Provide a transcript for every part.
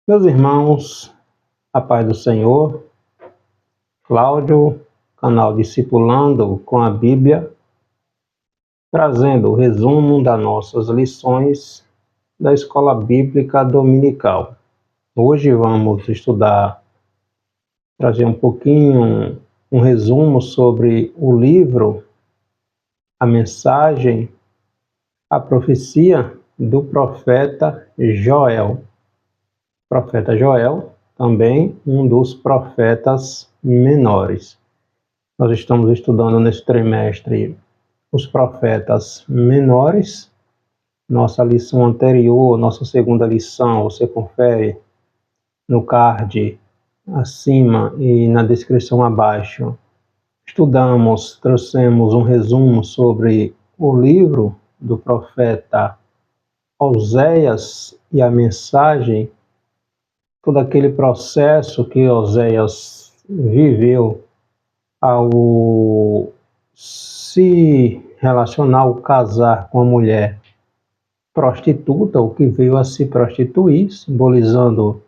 Meus irmãos, a paz do Senhor, Cláudio, canal Discipulando com a Bíblia, trazendo o resumo das nossas lições da Escola Bíblica Dominical. Hoje vamos trazer um pouquinho, um resumo sobre o livro, a mensagem, a profecia do profeta Joel. Profeta Joel, também um dos profetas menores. Nós estamos estudando nesse trimestre os profetas menores. Nossa lição anterior, nossa segunda lição, você confere no card acima e na descrição abaixo. Trouxemos um resumo sobre o livro do profeta Oséias e a mensagem, todo aquele processo que Oséias viveu ao se relacionar, ao casar com a mulher prostituta, ou que veio a se prostituir, simbolizando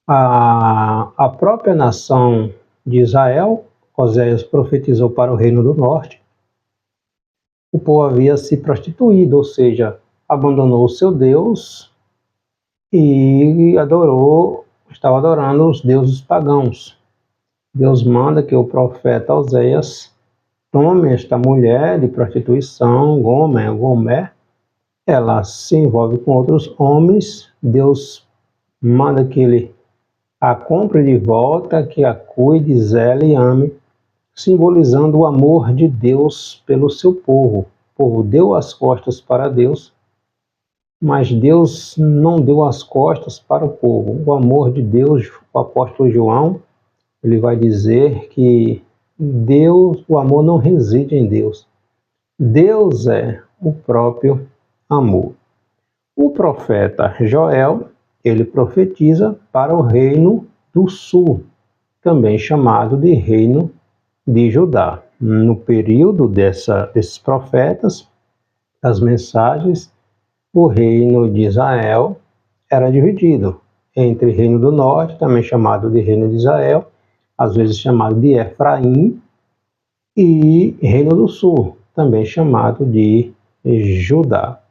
a própria nação de Israel. Oséias profetizou para o reino do norte. O povo havia se prostituído, ou seja, abandonou o seu Deus e estava adorando os deuses pagãos. Deus manda que o profeta Oséias tome esta mulher de prostituição, Gomer, ela se envolve com outros homens. Deus manda que ele a compre de volta, que a cuide, zele e ame, simbolizando o amor de Deus pelo seu povo. O povo deu as costas para Deus, mas Deus não deu as costas para o povo. O amor de Deus, o apóstolo João, ele vai dizer que o amor não reside em Deus. Deus é o próprio amor. O profeta Joel, ele profetiza para o reino do sul, também chamado de reino de Judá. No período desses profetas, as mensagens, o reino de Israel era dividido entre reino do norte, também chamado de reino de Israel, às vezes chamado de Efraim, e reino do sul, também chamado de Judá.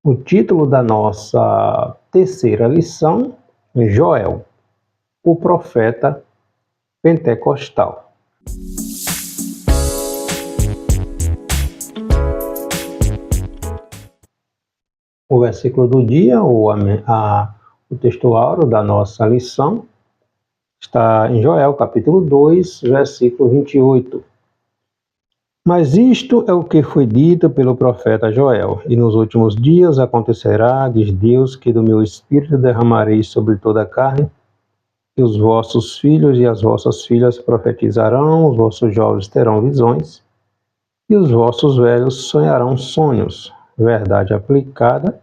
O título da nossa terceira lição, Joel, o profeta pentecostal. O versículo do dia, o texto áureo da nossa lição, está em Joel, capítulo 2, versículo 28. Mas isto é o que foi dito pelo profeta Joel: e nos últimos dias acontecerá, diz Deus, que do meu espírito derramarei sobre toda a carne, e os vossos filhos e as vossas filhas profetizarão, os vossos jovens terão visões, e os vossos velhos sonharão sonhos. Verdade aplicada,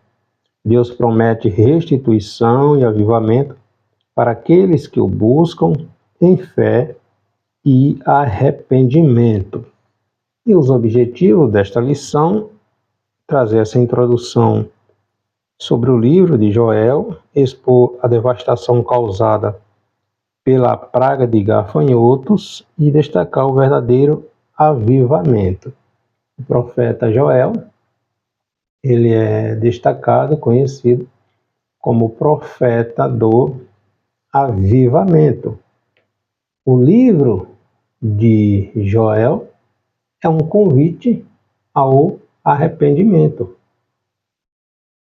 Deus promete restituição e avivamento para aqueles que o buscam em fé e arrependimento. E os objetivos desta lição, trazer essa introdução sobre o livro de Joel, expor a devastação causada pela praga de gafanhotos e destacar o verdadeiro avivamento. O profeta Joel, ele é destacado, conhecido como profeta do avivamento. O livro de Joel é um convite ao arrependimento.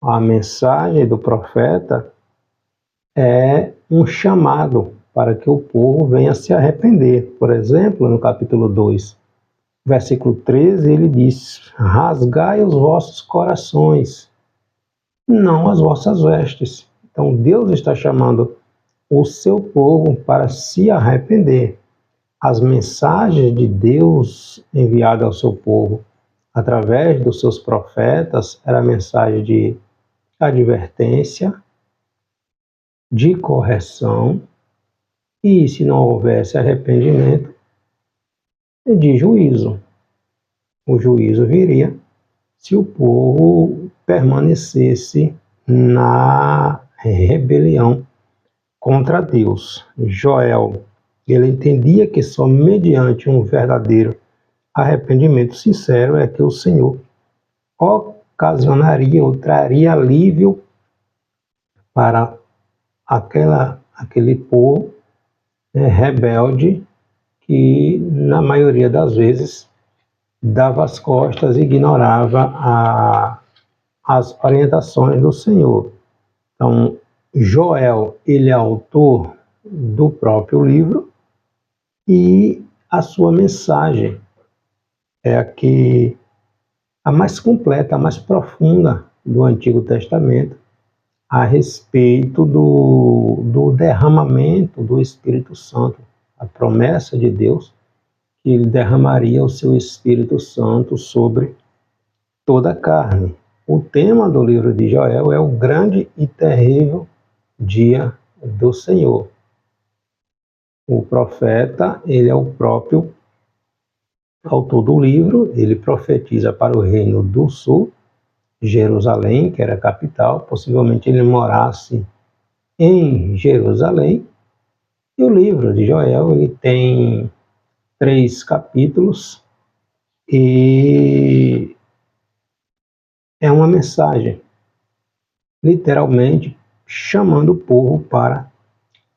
A mensagem do profeta é um chamado para que o povo venha se arrepender. Por exemplo, no capítulo 2, versículo 13, ele diz: rasgai os vossos corações, não as vossas vestes. Então Deus está chamando o seu povo para se arrepender. As mensagens de Deus enviadas ao seu povo através dos seus profetas era a mensagem de advertência, de correção e, se não houvesse arrependimento, de juízo. O juízo viria se o povo permanecesse na rebelião contra Deus. Joel, ele entendia que só mediante um verdadeiro arrependimento sincero é que o Senhor ocasionaria ou traria alívio para aquele povo rebelde que, na maioria das vezes, dava as costas e ignorava as orientações do Senhor. Então, Joel, ele é autor do próprio livro e a sua mensagem é a mais completa, a mais profunda do Antigo Testamento a respeito do derramamento do Espírito Santo, a promessa de Deus que ele derramaria o seu Espírito Santo sobre toda a carne. O tema do livro de Joel é o grande e terrível dia do Senhor. O profeta, ele é o próprio autor do livro, ele profetiza para o reino do sul, Jerusalém, que era a capital, possivelmente ele morasse em Jerusalém. E o livro de Joel, ele tem 3 capítulos e é uma mensagem, literalmente, chamando o povo para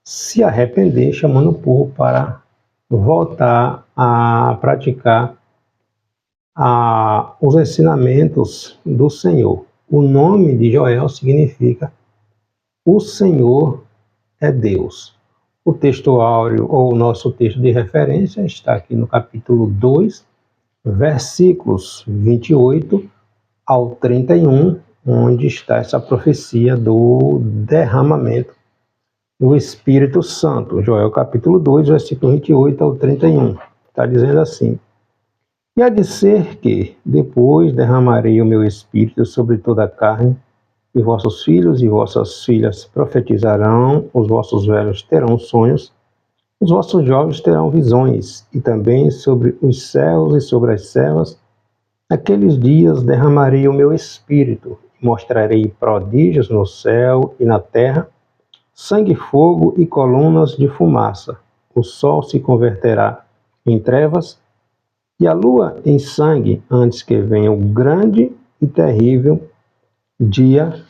se arrepender, chamando o povo para voltar a praticar os ensinamentos do Senhor. O nome de Joel significa o Senhor é Deus. O texto áureo, ou o nosso texto de referência, está aqui no capítulo 2, versículos 28 ao 31, onde está essa profecia do derramamento do Espírito Santo. Joel capítulo 2, versículo 28 ao 31. Está dizendo assim: E há de ser que, depois derramarei o meu Espírito sobre toda a carne, e vossos filhos e vossas filhas profetizarão, os vossos velhos terão sonhos, os vossos jovens terão visões, e também sobre os servos e sobre as servas, naqueles dias derramarei o meu Espírito, e mostrarei prodígios no céu e na terra, sangue, fogo e colunas de fumaça. O sol se converterá em trevas, e a lua em sangue, antes que venha o grande e terrível dia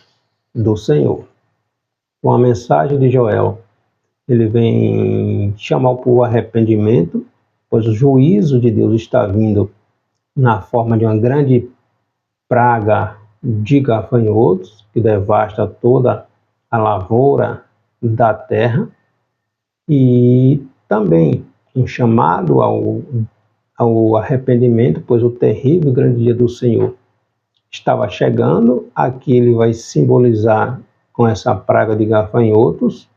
do Senhor. Com a mensagem de Joel, ele vem chamar o povo ao arrependimento, pois o juízo de Deus está vindo na forma de uma grande praga de gafanhotos, que devasta toda a lavoura da terra, e também um chamado ao arrependimento, pois o terrível e grande dia do Senhor estava chegando. Aqui ele vai simbolizar com essa praga de gafanhotos,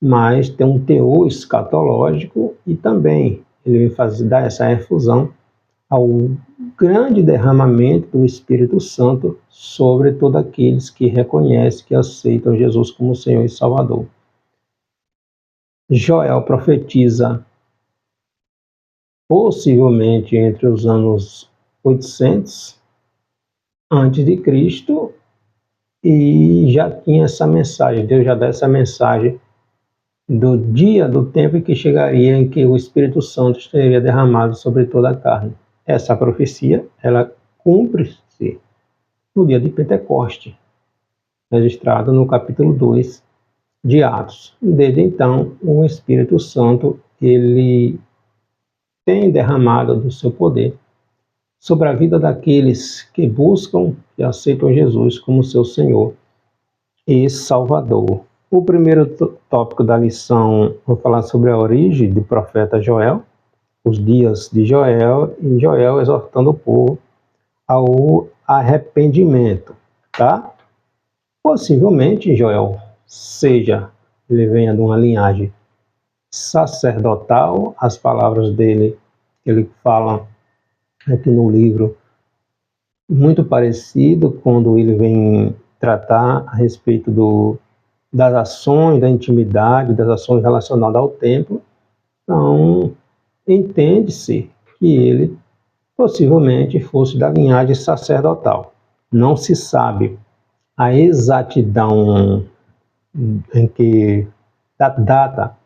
mas tem um teor escatológico e também ele vai dar essa efusão ao grande derramamento do Espírito Santo sobre todos aqueles que reconhecem, que aceitam Jesus como Senhor e Salvador. Joel profetiza possivelmente entre os anos 800 antes de Cristo, e já tinha essa mensagem, Deus já dá essa mensagem do dia, do tempo em que chegaria, em que o Espírito Santo estaria derramado sobre toda a carne. Essa profecia, ela cumpre-se no dia de Pentecoste, registrado no capítulo 2 de Atos. Desde então, o Espírito Santo, ele tem derramado do seu poder sobre a vida daqueles que buscam e aceitam Jesus como seu Senhor e Salvador. O primeiro tópico da lição, vou falar sobre a origem do profeta Joel, os dias de Joel, e Joel exortando o povo ao arrependimento, tá? Possivelmente Joel ele venha de uma linhagem sacerdotal. As palavras dele, ele fala aqui no livro, muito parecido quando ele vem tratar a respeito das ações, da intimidade, das ações relacionadas ao templo. Então, entende-se que ele possivelmente fosse da linhagem sacerdotal. Não se sabe a exatidão em que da data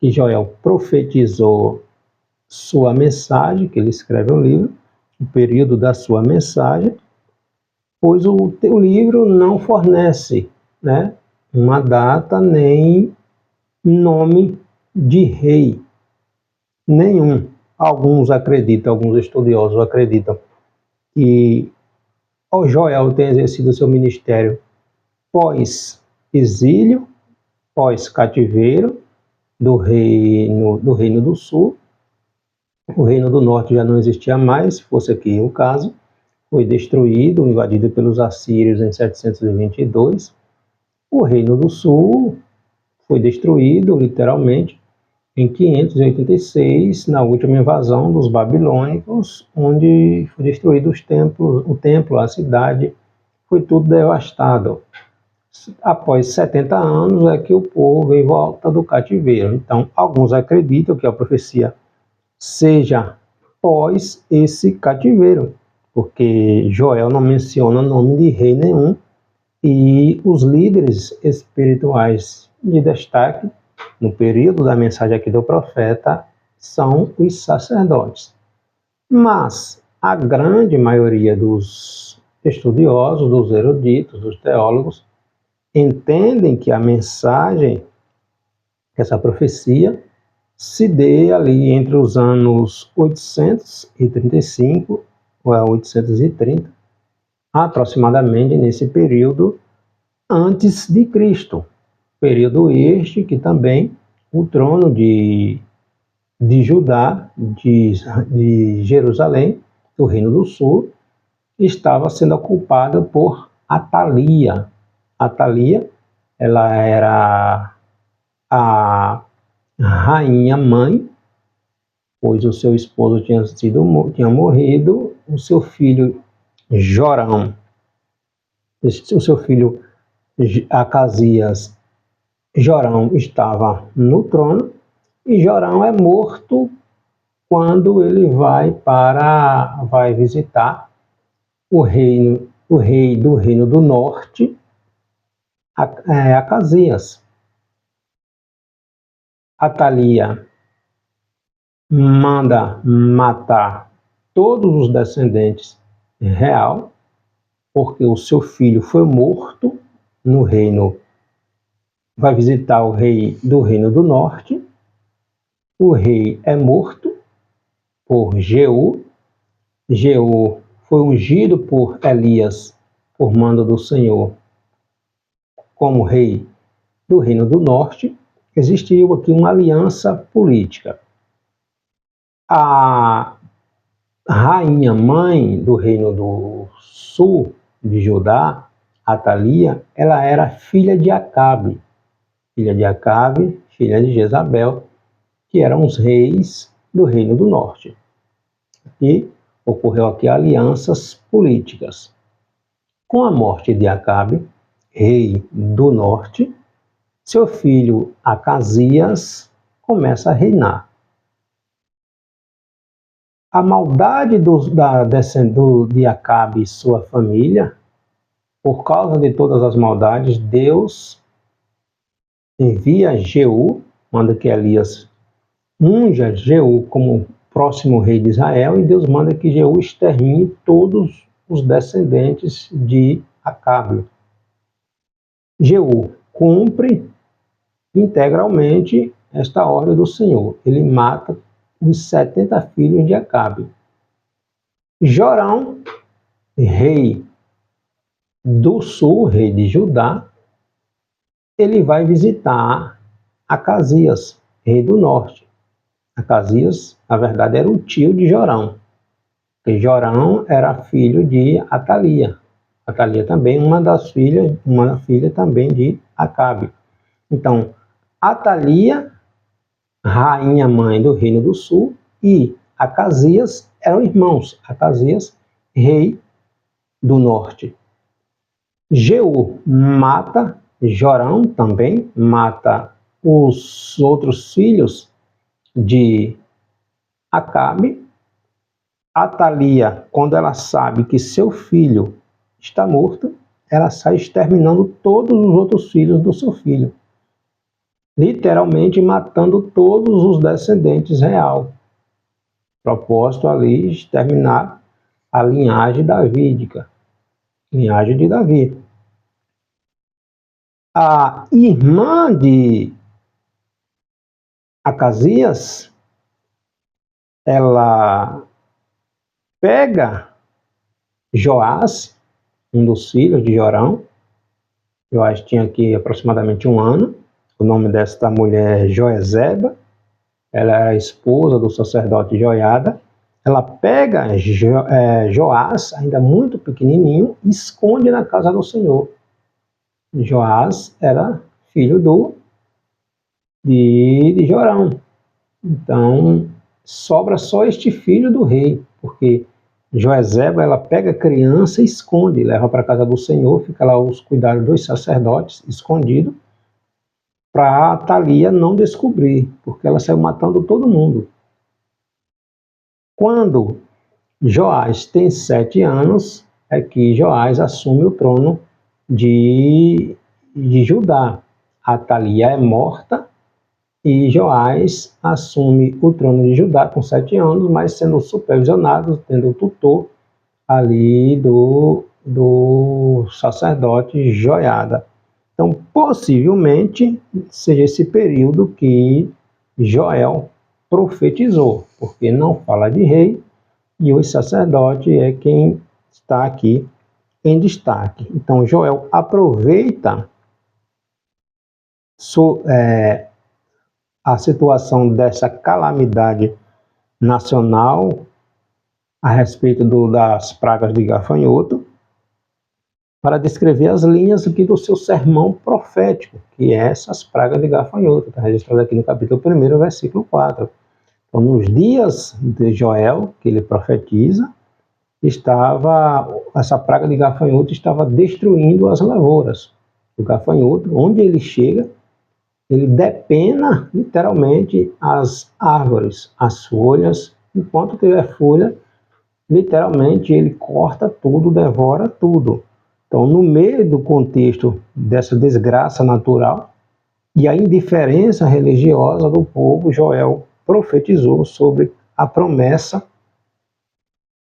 que Joel profetizou sua mensagem, que ele escreve o livro, o período da sua mensagem, pois o livro não fornece, né, uma data nem nome de rei nenhum. Alguns estudiosos acreditam que o Joel tem exercido seu ministério pós-exílio, pós-cativeiro do Reino do Sul. O Reino do Norte já não existia mais, se fosse aqui o caso. Foi destruído, invadido pelos assírios em 722. O Reino do Sul foi destruído, literalmente, em 586, na última invasão dos babilônicos, onde foi destruído o templo, a cidade, foi tudo devastado. Após 70 anos é que o povo veio volta do cativeiro. Então, alguns acreditam que a profecia seja pós esse cativeiro, porque Joel não menciona nome de rei nenhum, e os líderes espirituais de destaque no período da mensagem aqui do profeta são os sacerdotes. Mas a grande maioria dos estudiosos, dos eruditos, dos teólogos, entendem que a mensagem, que essa profecia, se dê ali entre os anos 835 a 830, aproximadamente nesse período antes de Cristo. Período este que também o trono de Judá, de Jerusalém, do Reino do Sul, estava sendo ocupada por Atalia. Atalia, ela era a rainha mãe, pois o seu esposo tinha morrido, o seu filho Jorão, o seu filho Acasias, Jorão estava no trono, e Jorão é morto quando ele vai visitar o rei do Reino do Norte, Acasias. Atalia manda matar todos os descendentes real, porque o seu filho foi morto no reino. Vai visitar o rei do Reino do Norte. O rei é morto por Jeú. Jeú foi ungido por Elias, por mando do Senhor, como rei do Reino do Norte. Existiu aqui uma aliança política. A rainha mãe do Reino do Sul, de Judá, Atalia, ela era filha de Acabe, filha de Jezabel, que eram os reis do Reino do Norte. E ocorreu aqui alianças políticas. Com a morte de Acabe, rei do Norte, seu filho Acasias começa a reinar. A maldade de Acabe e sua família, por causa de todas as maldades, Deus envia Jeú, manda que Elias unja Jeú como próximo rei de Israel, e Deus manda que Jeú extermine todos os descendentes de Acabe. Jeú cumpre integralmente esta ordem do Senhor. Ele mata os 70 filhos de Acabe. Jorão, rei do sul, rei de Judá, ele vai visitar Acasias, rei do norte. Acasias, na verdade, era o tio de Jorão, porque Jorão era filho de Atalia. Atalia também, uma filha também de Acabe. Então, Atalia, rainha mãe do Reino do Sul, e Acasias eram irmãos. Acasias, rei do norte. Jeú mata Jorão também, mata os outros filhos de Acabe. Atalia, quando ela sabe que seu filho está morto, ela sai exterminando todos os outros filhos do seu filho. literalmente matando todos os descendentes real. Propósito ali de terminar a linhagem davídica, linhagem de Davi. A irmã de Acasias, ela pega Joás, um dos filhos de Jorão. Joás tinha aqui aproximadamente 1 ano. O nome desta mulher é Joezeba. Ela era a esposa do sacerdote Joiada. Ela pega Joás, ainda muito pequenininho, e esconde na casa do Senhor. Joás era filho de Jorão. Então, sobra só este filho do rei, porque Joezeba, ela pega a criança e esconde, leva para a casa do Senhor, fica lá aos cuidados dos sacerdotes, escondido, para Atalia não descobrir, porque ela saiu matando todo mundo. Quando Joás tem 7 anos, é que Joás assume o trono de Judá. Atalia é morta e Joás assume o trono de Judá com 7 anos, mas sendo supervisionado, tendo o tutor ali do sacerdote Joiada. Então, possivelmente, seja esse período que Joel profetizou, porque não fala de rei, e o sacerdote é quem está aqui em destaque. Então, Joel aproveita a situação dessa calamidade nacional a respeito das pragas de gafanhoto para descrever as linhas aqui do seu sermão profético, que é essas pragas de gafanhoto, está registrado aqui no capítulo 1, versículo 4. Então, nos dias de Joel, que ele profetiza, essa praga de gafanhoto estava destruindo as lavouras. O gafanhoto, onde ele chega, ele depena literalmente as árvores, as folhas. Enquanto tiver folha, literalmente ele corta tudo, devora tudo. Então, no meio do contexto dessa desgraça natural e a indiferença religiosa do povo, Joel profetizou sobre a promessa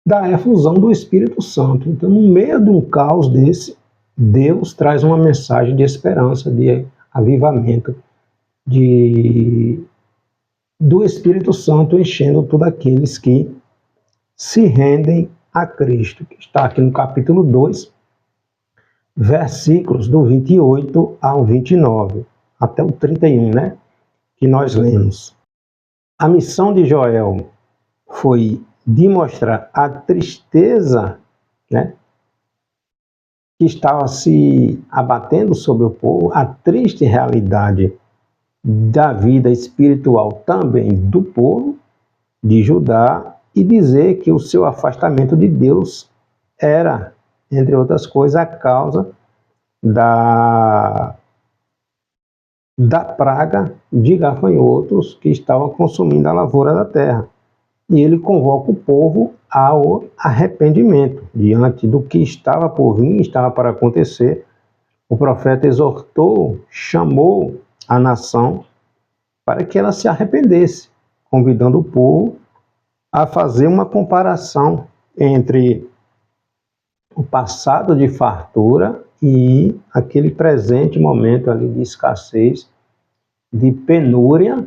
da efusão do Espírito Santo. Então, no meio de um caos desse, Deus traz uma mensagem de esperança, de avivamento, do Espírito Santo enchendo todos aqueles que se rendem a Cristo, que está aqui no capítulo 2, versículos do 28 ao 29, até o 31, né, que nós lemos. A missão de Joel foi de mostrar a tristeza, né, que estava se abatendo sobre o povo, a triste realidade da vida espiritual também do povo de Judá, e dizer que o seu afastamento de Deus era, entre outras coisas, a causa da praga de gafanhotos que estavam consumindo a lavoura da terra. E ele convoca o povo ao arrependimento diante do que estava por vir, estava para acontecer. O profeta exortou, chamou a nação para que ela se arrependesse, convidando o povo a fazer uma comparação entre o passado de fartura e aquele presente momento ali de escassez, de penúria,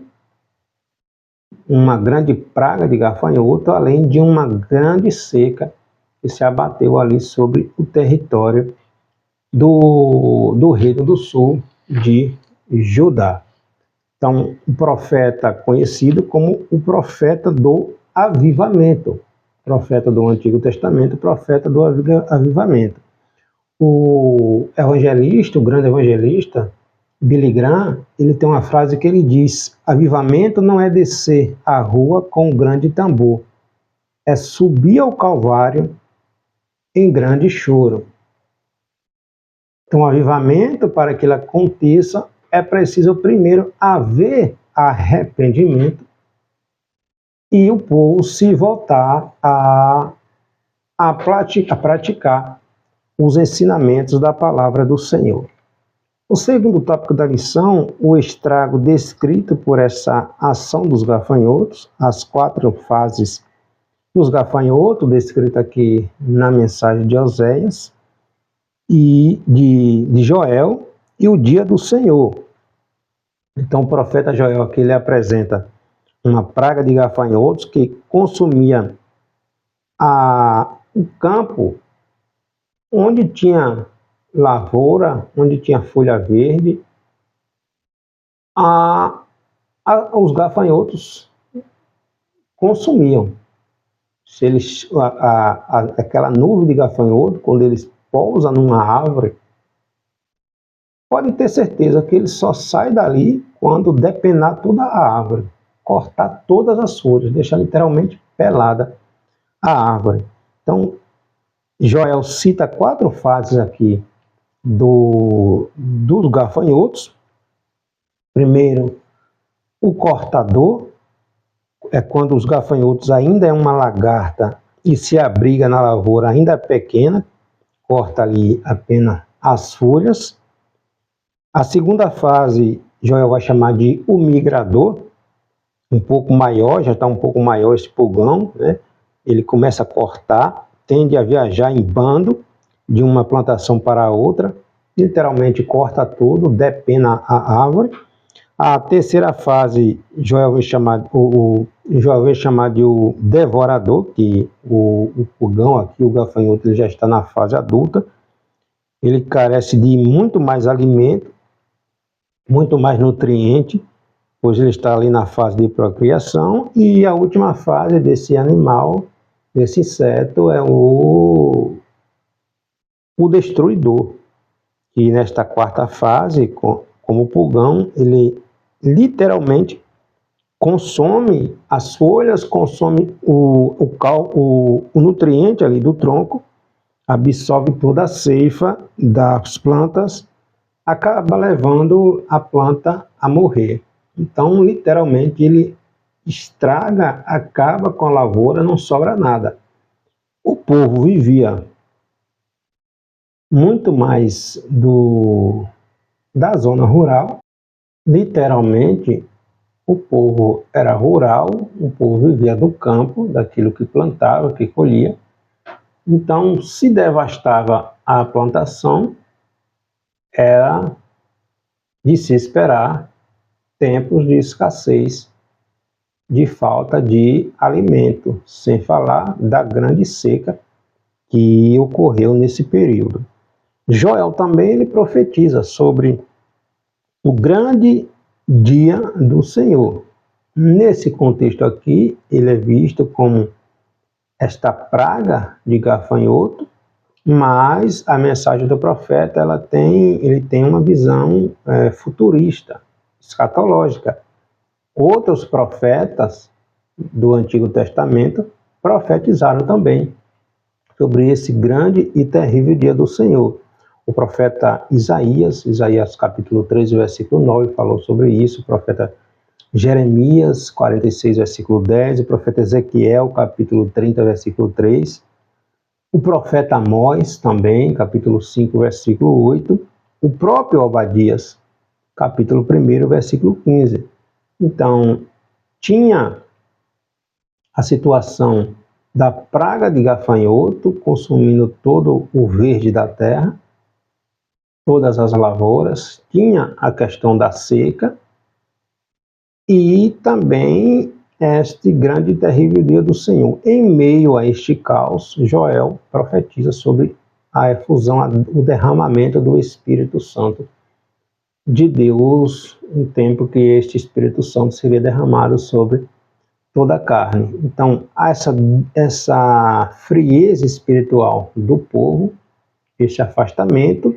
uma grande praga de gafanhoto, além de uma grande seca que se abateu ali sobre o território do Reino do Sul de Judá. Então, o profeta conhecido como o profeta do avivamento, profeta do Antigo Testamento, profeta do avivamento. O evangelista, o grande evangelista, Billy Graham, ele tem uma frase que ele diz: avivamento não é descer a rua com um grande tambor, é subir ao Calvário em grande choro. Então, avivamento, para que ele aconteça, é preciso primeiro haver arrependimento e o povo se voltar a praticar os ensinamentos da palavra do Senhor. O segundo tópico da lição, o estrago descrito por essa ação dos gafanhotos, as 4 fases dos gafanhotos, descritas aqui na mensagem de Oséias e de Joel, e o dia do Senhor. Então o profeta Joel aqui ele apresenta uma praga de gafanhotos que consumia o campo onde tinha lavoura, onde tinha folha verde. Os gafanhotos consumiam. Se eles, aquela nuvem de gafanhoto, quando eles pousam numa árvore, pode ter certeza que ele só sai dali quando depenar toda a árvore, cortar todas as folhas, deixar literalmente pelada a árvore. Então, Joel cita 4 fases aqui dos gafanhotos. Primeiro, o cortador, é quando os gafanhotos ainda é uma lagarta e se abriga na lavoura ainda pequena, corta ali apenas as folhas. A segunda fase, Joel vai chamar de o migrador, um pouco maior, já está um pouco maior esse pulgão, né? Ele começa a cortar, tende a viajar em bando de uma plantação para outra, literalmente corta tudo, depena a árvore. A terceira fase, Joel vai chamar de o devorador, que o pulgão aqui, o gafanhoto, ele já está na fase adulta. Ele carece de muito mais alimento, muito mais nutriente, pois ele está ali na fase de procriação. E a última fase desse animal, desse inseto, é o destruidor, que nesta quarta fase, como o pulgão, ele literalmente consome as folhas, consome o nutriente ali do tronco, absorve toda a seiva das plantas, acaba levando a planta a morrer. Então, literalmente, ele estraga, acaba com a lavoura, não sobra nada. O povo vivia muito mais da zona rural. Literalmente, o povo era rural, o povo vivia do campo, daquilo que plantava, que colhia. Então, se devastava a plantação, era de se esperar tempos de escassez, de falta de alimento, sem falar da grande seca que ocorreu nesse período. Joel também ele profetiza sobre o grande dia do Senhor. Nesse contexto aqui, ele é visto como esta praga de gafanhoto, mas a mensagem do profeta ele tem uma visão futurista, escatológica. Outros profetas do Antigo Testamento profetizaram também sobre esse grande e terrível dia do Senhor. O profeta Isaías capítulo 13, versículo 9, falou sobre isso. O profeta Jeremias 46, versículo 10. O profeta Ezequiel, capítulo 30, versículo 3. O profeta Amós também, capítulo 5, versículo 8. O próprio Obadias, capítulo 1, versículo 15. Então, tinha a situação da praga de gafanhoto consumindo todo o verde da terra, todas as lavouras, tinha a questão da seca e também este grande e terrível dia do Senhor. Em meio a este caos, Joel profetiza sobre a efusão, o derramamento do Espírito Santo de Deus, um tempo que este Espírito Santo seria derramado sobre toda a carne. Então, essa frieza espiritual do povo, este afastamento,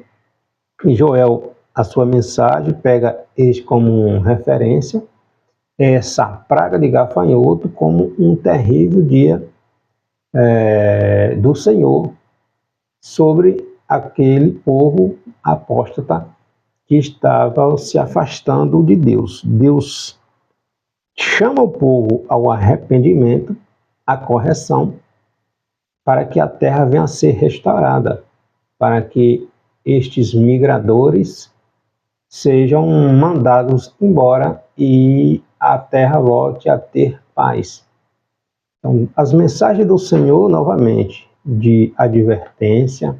e Joel, a sua mensagem, pega este como referência, essa praga de gafanhoto como um terrível dia do Senhor sobre aquele povo apóstata que estava se afastando de Deus. Deus chama o povo ao arrependimento, à correção, para que a terra venha a ser restaurada, para que estes migradores sejam mandados embora e a terra volte a ter paz. Então, as mensagens do Senhor, novamente, de advertência,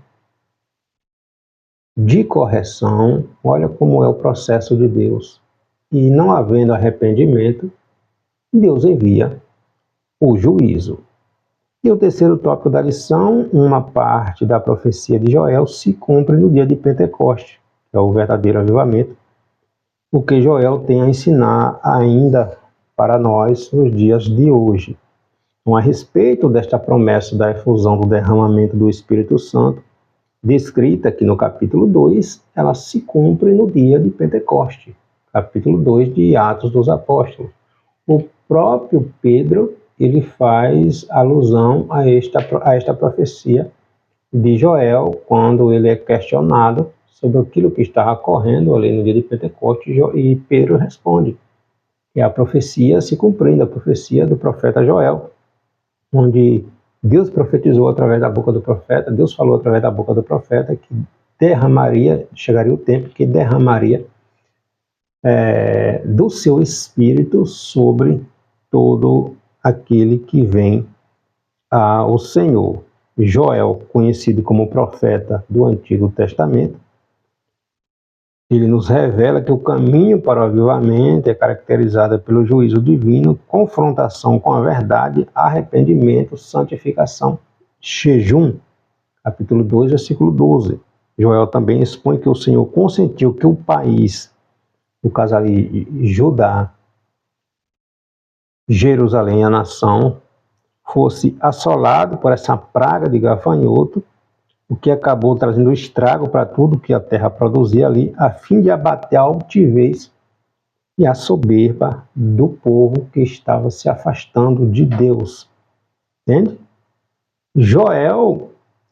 de correção, olha como é o processo de Deus. E não havendo arrependimento, Deus envia o juízo. E o terceiro tópico da lição, uma parte da profecia de Joel se cumpre no dia de Pentecoste, que é o verdadeiro avivamento, o que Joel tem a ensinar ainda para nós nos dias de hoje. Então, a respeito desta promessa da efusão do derramamento do Espírito Santo, descrita aqui no capítulo 2, ela se cumpre no dia de Pentecoste, capítulo 2 de Atos dos Apóstolos. O próprio Pedro, ele faz alusão a esta profecia de Joel, quando ele é questionado sobre aquilo que estava ocorrendo ali no dia de Pentecostes, e Pedro responde, que é a profecia se cumprindo, a profecia do profeta Joel, onde Deus profetizou através da boca do profeta, Deus falou através da boca do profeta que chegaria o tempo que derramaria do seu espírito sobre todo aquele que vem ao Senhor. Joel, conhecido como profeta do Antigo Testamento, ele nos revela que o caminho para o avivamento é caracterizado pelo juízo divino, confrontação com a verdade, arrependimento, santificação, jejum. Capítulo 2, versículo 12. Joel também expõe que o Senhor consentiu que o país, no caso ali, Judá, Jerusalém, a nação, fosse assolado por essa praga de gafanhoto, o que acabou trazendo estrago para tudo que a terra produzia ali, a fim de abater a altivez e a soberba do povo que estava se afastando de Deus. Entende? Joel,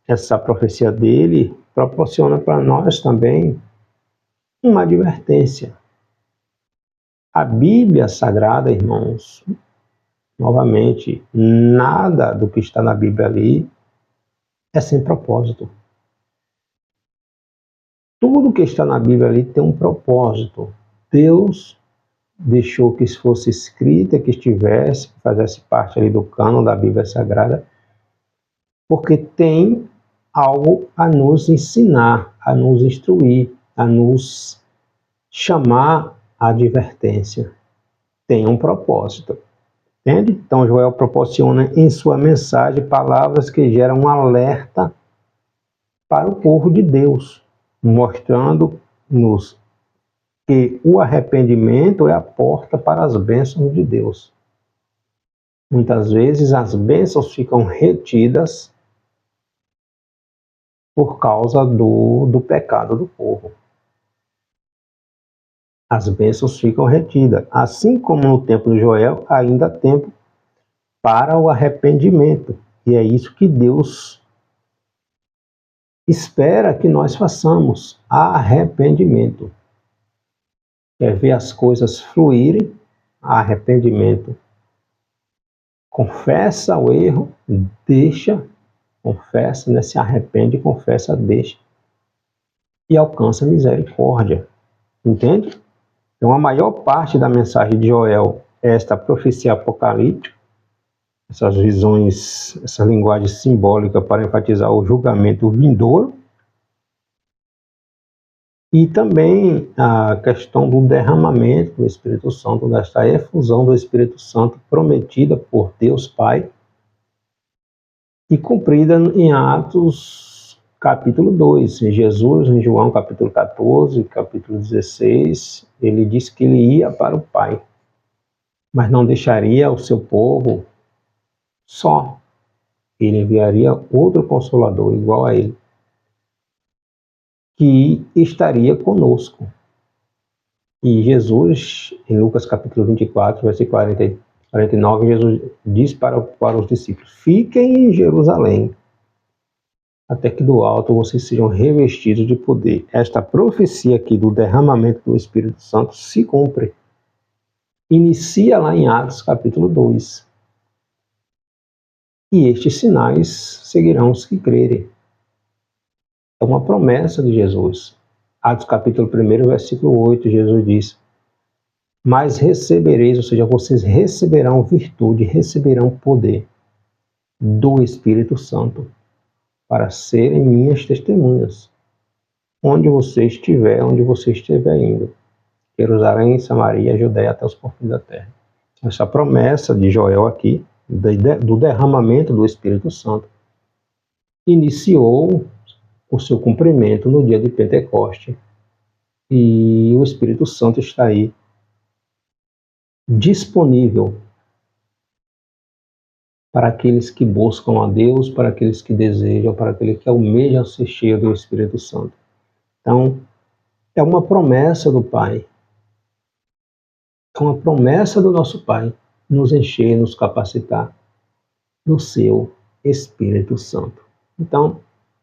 essa profecia dele, proporciona para nós também uma advertência. A Bíblia Sagrada, irmãos, novamente, nada do que está na Bíblia ali é sem propósito. Tudo que está na Bíblia ali tem um propósito. Deus deixou que isso fosse escrito, que estivesse, que fizesse parte ali do cânon da Bíblia Sagrada, porque tem algo a nos ensinar, a nos instruir, a nos chamar à advertência. Tem um propósito. Entende? Então Joel proporciona em sua mensagem palavras que geram um alerta para o povo de Deus, mostrando-nos que o arrependimento é a porta para as bênçãos de Deus. Muitas vezes as bênçãos ficam retidas por causa do pecado do povo. As bênçãos ficam retidas. Assim como no tempo de Joel, ainda há tempo para o arrependimento. E é isso que Deus espera que nós façamos, arrependimento. Quer ver as coisas fluírem? Arrependimento. Confessa o erro, deixa, confessa, né? Se arrepende, confessa, deixa. E alcança misericórdia. Entende? Então a maior parte da mensagem de Joel é esta profecia apocalíptica, essas visões, essa linguagem simbólica para enfatizar o julgamento vindouro, e também a questão do derramamento do Espírito Santo, desta efusão do Espírito Santo prometida por Deus Pai e cumprida em Atos capítulo 2. Jesus, em João capítulo 14, capítulo 16, ele disse que ele ia para o Pai, mas não deixaria o seu povo só. Ele enviaria outro Consolador igual a ele, que estaria conosco. E Jesus, em Lucas capítulo 24, versículo 40 e 49, Jesus diz para os discípulos: fiquem em Jerusalém, até que do alto vocês sejam revestidos de poder. Esta profecia aqui do derramamento do Espírito Santo se cumpre. Inicia lá em Atos capítulo 2. E estes sinais seguirão os que crerem. É uma promessa de Jesus. Atos capítulo 1, versículo 8, Jesus diz: mas recebereis, ou seja, vocês receberão virtude, receberão poder do Espírito Santo para serem minhas testemunhas, onde você estiver indo, Jerusalém, Samaria, Judeia, até os confins da terra. Essa promessa de Joel aqui, do derramamento do Espírito Santo, iniciou o seu cumprimento no dia de Pentecoste, e o Espírito Santo está aí disponível para aqueles que buscam a Deus, para aqueles que desejam, para aqueles que almejam ser cheios do Espírito Santo. Então, é uma promessa do Pai, é uma promessa do nosso Pai, nos encher, nos capacitar no seu Espírito Santo. Então,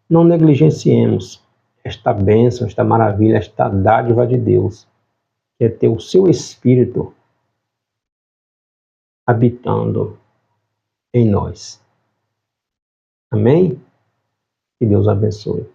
não negligenciemos esta bênção, esta maravilha, esta dádiva de Deus, que é ter o seu Espírito habitando em nós. Amém? Que Deus abençoe.